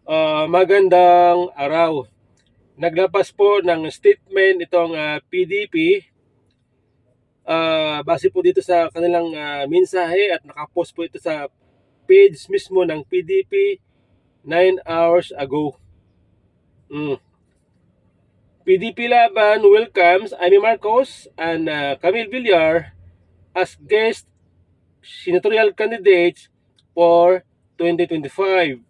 Magandang araw. Naglabas po ng statement itong PDP. Base po dito sa kanilang mensahe at nakapost po ito sa page mismo ng PDP 9 hours ago. PDP Laban welcomes Amy Marcos and Camille Villar as guest senatorial candidates for 2025.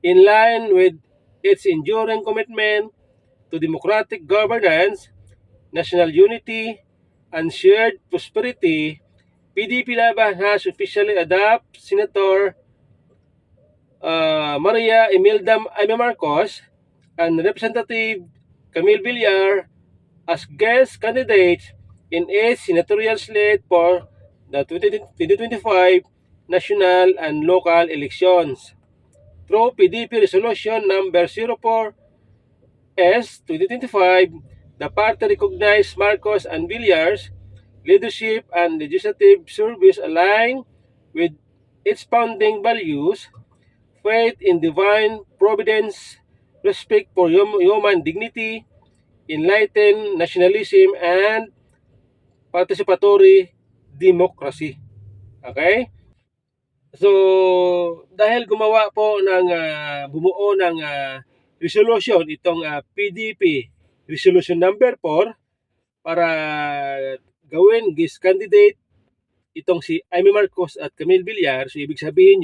In line with its enduring commitment to democratic governance, national unity, and shared prosperity, PDP Laban has officially adopted Senator Maria Imelda Amy Marcos and Representative Camille Villar as guest candidates in a senatorial slate for the 2025 national and local elections. Through PDP Resolution Number 04 S 2025, the party recognized Marcos and Villar's leadership and legislative service align with its founding values, faith in divine providence, respect for human dignity, enlightened nationalism, and participatory democracy. Okay? So, dahil gumawa po ng bumuo ng resolution itong PDP Resolution Number 4 para gawin guest candidate itong si Amy Marcos at Camille Villar. So, ibig sabihin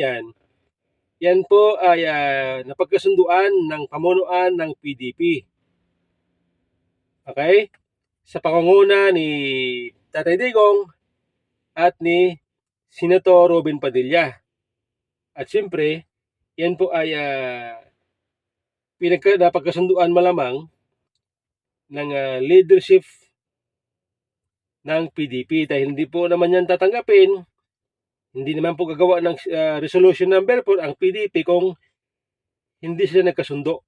yan po ay napagkasunduan ng pamunuan ng PDP. Okay? Sa pangunguna ni Tatay Digong at ni Senator Robin Padilla. At siyempre, yan po ay napagkasunduan malamang ng leadership ng PDP dahil hindi po naman yan tatanggapin, hindi naman po gagawa ng resolution number 4 ang PDP kung hindi sila nagkasundo.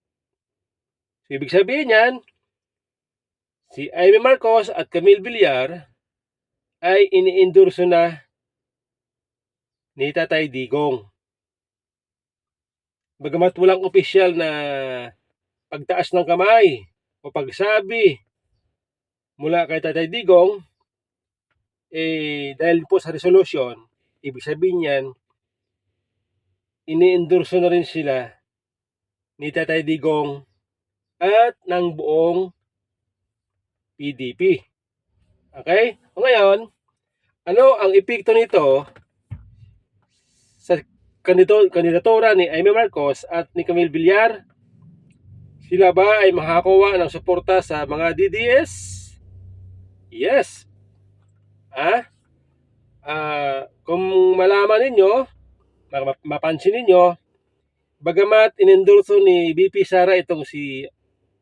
So, ibig sabihin yan, si Amy Marcos at Camille Villar ay ini-endorso na ni Tatay Digong. Bagamat walang opisyal na pagtaas ng kamay o pagsabi mula kay Tatay Digong, dahil po sa resolution, ibig sabihin yan, ini-endorso na rin sila ni Tatay Digong at ng buong PDP. Okay? O ngayon, ano ang epekto nito sa kandidatura ni Amy Marcos at ni Camille Villar? Sila ba ay makakuha ng suporta sa mga DDS? Yes. Kung malaman ninyo, mapansin ninyo, bagamat inendorso ni VP Sara itong si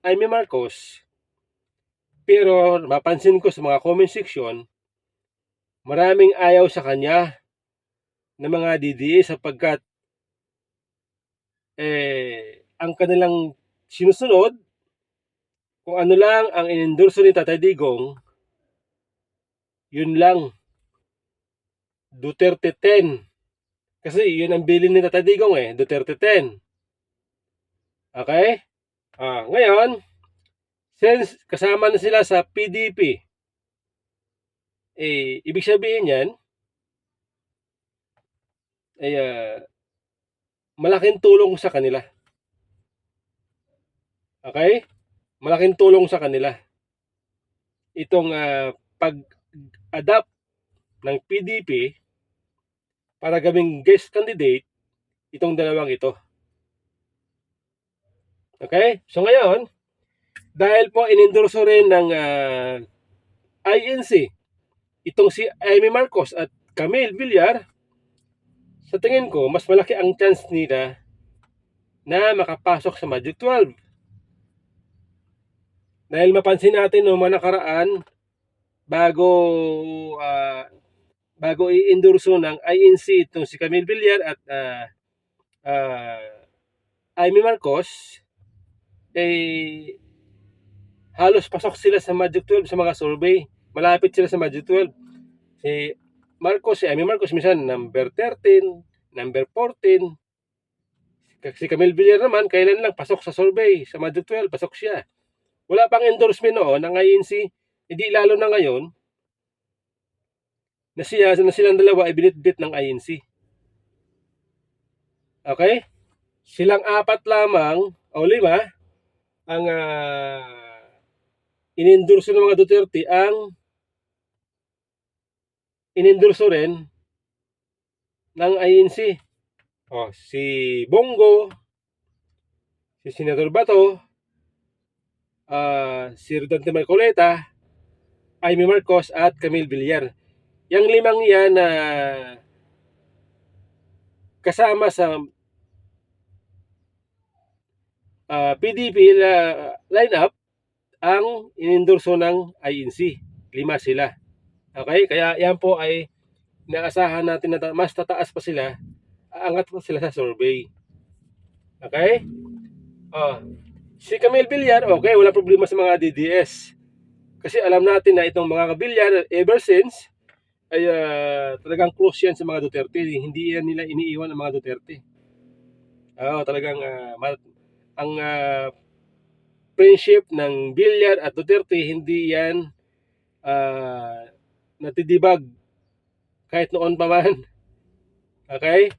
Amy Marcos, pero mapansin ko sa mga comment section, maraming ayaw sa kanya ng mga DDS sapagkat ang kanilang sinusunod, kung ano lang ang inendorso ni Tatay Digong, yun lang. Duterte 10. Kasi yun ang bilin ni Tatay Digong Duterte 10. Okay? Ngayon, since kasama na sila sa PDP, ibig sabihin yan, malaking tulong sa kanila. Okay? Malaking tulong sa kanila itong pag-adapt ng PDP para gawing guest candidate itong dalawang ito. Okay? So ngayon, dahil po inendorso rin ng INC itong si Amy Marcos at Camille Villar, sa tingin ko, mas malaki ang chance nila na makapasok sa Magic 12. Dahil mapansin natin noong mga nakaraan, bago i-endorso ng INC itong si Camille Villar at Amy Marcos, halos pasok sila sa Magic 12 sa mga survey. Malapit sila sa Magic 12. Si Amy Marcos minsan number 13, number 14. Si Camille Villar naman, kailan lang pasok sa survey, sa Module 12, pasok siya. Wala pang endorsement noon ng INC, hindi lalo na ngayon, na silang dalawa ay binitbit ng INC. Okay? Silang apat lamang, o 5, ang inendorso ng mga Duterte, ang inendorso rin ng INC. Si Bongo, si Senador Bato, si Rodante Marcoleta, Amy Marcos at Camille Villar. Yang 5 yan na kasama sa PDP lineup ang inendorso ng INC. 5 sila. Okay? Kaya yan po ay inaasahan natin na mas tataas pa sila, aangat pa sila sa survey. Okay? Si Camille Villar, okay, wala problema sa mga DDS. Kasi alam natin na itong mga Villar, ever since, ay talagang close yan sa mga Duterte. Hindi yan nila iniiwan ang mga Duterte. Talagang ang friendship ng Villar at Duterte, hindi yan natidibag kahit noon pa man. Okay?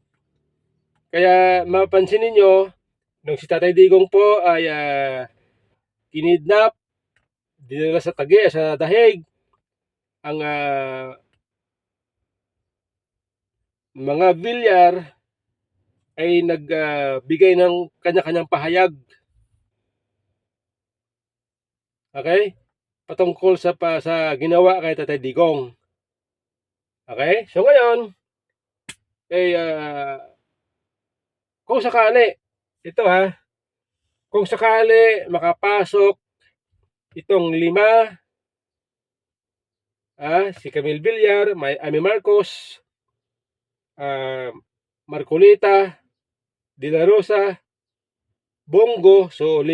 Kaya mapansin ninyo, nung si Tatay Digong po ay kinidnap, dinala sa Dahig, ang mga Villar ay nagbigay ng kanya-kanyang pahayag. Okay? Patungkol sa ginawa kay Tatay Digong. Okay? So ngayon, kung sakali, ito kung sakali makapasok itong 5, si Camille Villar, Amy Marcos, Marcoleta, De La Rosa, Bongo, so 5,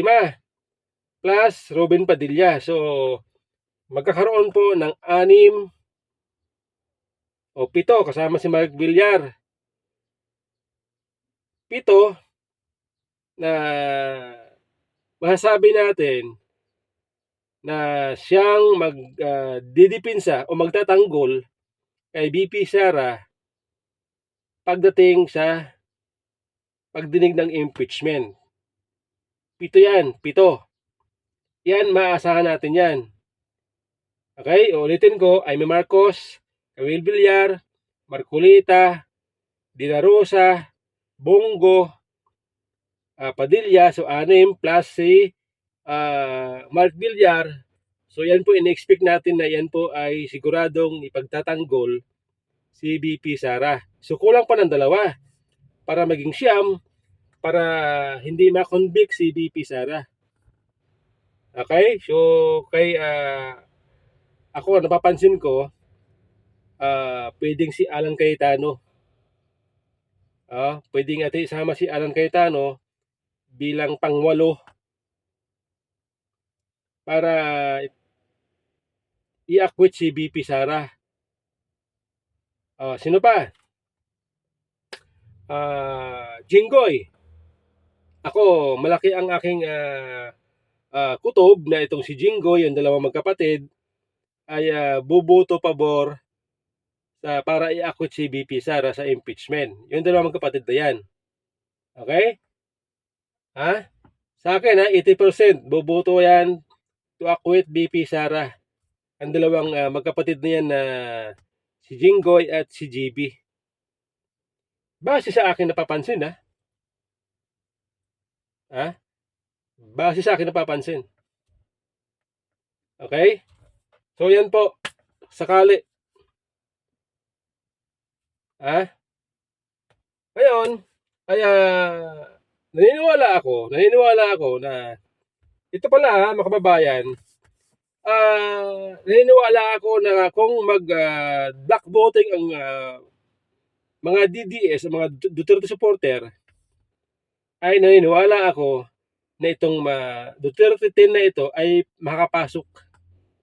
plus Robin Padilla. So magkakaroon po ng 6 o 7 kasama si Mark Villar. 7 na masasabi natin na siyang magdidipinsa o magtatanggol kay VP Sara pagdating sa pagdinig ng impeachment. 7 yan, 7. Yan, maasahan natin yan. Okay, ulitin ko, Amy Marcos, Camille Villar, Marcoleta, De La Rosa, Bongo, Padilla, so 6 plus si Mark Villar. So yan po, in-expect natin na yan po ay siguradong ipagtatanggol si VP Sara. So kulang pa ng 2 para maging 9, para hindi ma-convict si VP Sara. Okay? So kay ako napapansin ko, pwedeng si Alan Cayetano. Pwedeng natin isama si Alan Cayetano bilang pang-8 para i-acquit si VP Sara. Sino pa? Jinggoy. Ako, malaki ang aking kutob na itong si Jinggoy, yung dalawang magkapatid, ay buboto pabor para i-acquit si VP Sara sa impeachment. Yung dalawang magkapatid na yan. Okay? Sa akin 80% boboto yan to acquit VP Sara. Ang dalawang magkapatid na yan na si Jinggoy at si GB. Base sa akin napapansin base sa akin napapansin. Okay? So yan po, sakali. Ngayon, kaya naniniwala ako na ito pala mga kababayan, naniniwala ako na kung black voting ang mga DDS, mga Duterte supporter, ay naniniwala ako na itong Duterte 10 na ito ay makakapasok.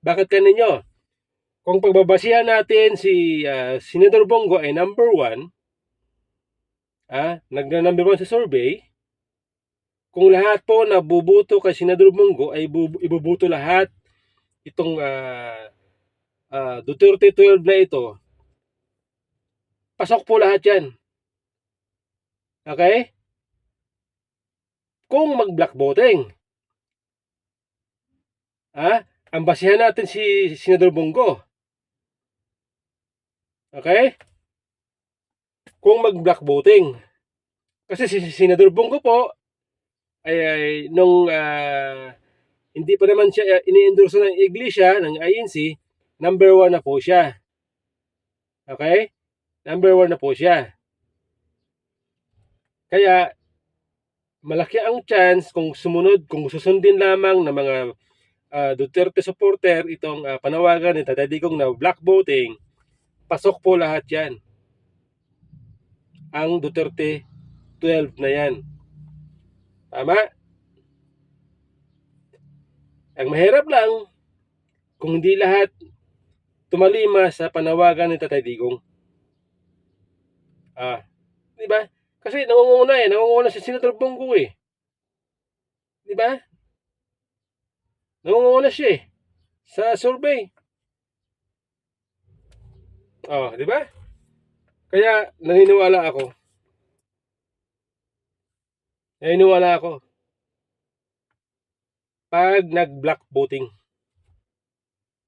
Bakit kaninyo? Kung pagbabasihan natin si Senador Bongo ay number 1, nag-number 1 sa survey, kung lahat po na bubuto kay Senador Bongo ay ibubuto lahat itong Duterte 12 na ito, pasok po lahat yan. Okay? Kung mag-block voting, ang basihan natin si Senador Bongo. Okay? Kung mag-block voting. Kasi si Senador Bongo po ay nung hindi pa naman siya ini-endorse ng iglesia, ng INC, number 1 na po siya. Okay? Number 1 na po siya. Kaya, malaki ang chance kung susundin lamang ng mga Duterte supporter itong panawagan ni Tatay Digong na black voting, pasok po lahat yan. Ang Duterte 12 na yan. Tama? Ang mahirap lang, kung hindi lahat tumalima sa panawagan ni Tatay Digong. Di ba? Kasi nangunguna si Senator Bongo eh. Di ba? Nangunguna siya eh sa survey. Di ba? Kaya naniniwala ako. Pag nag-block voting.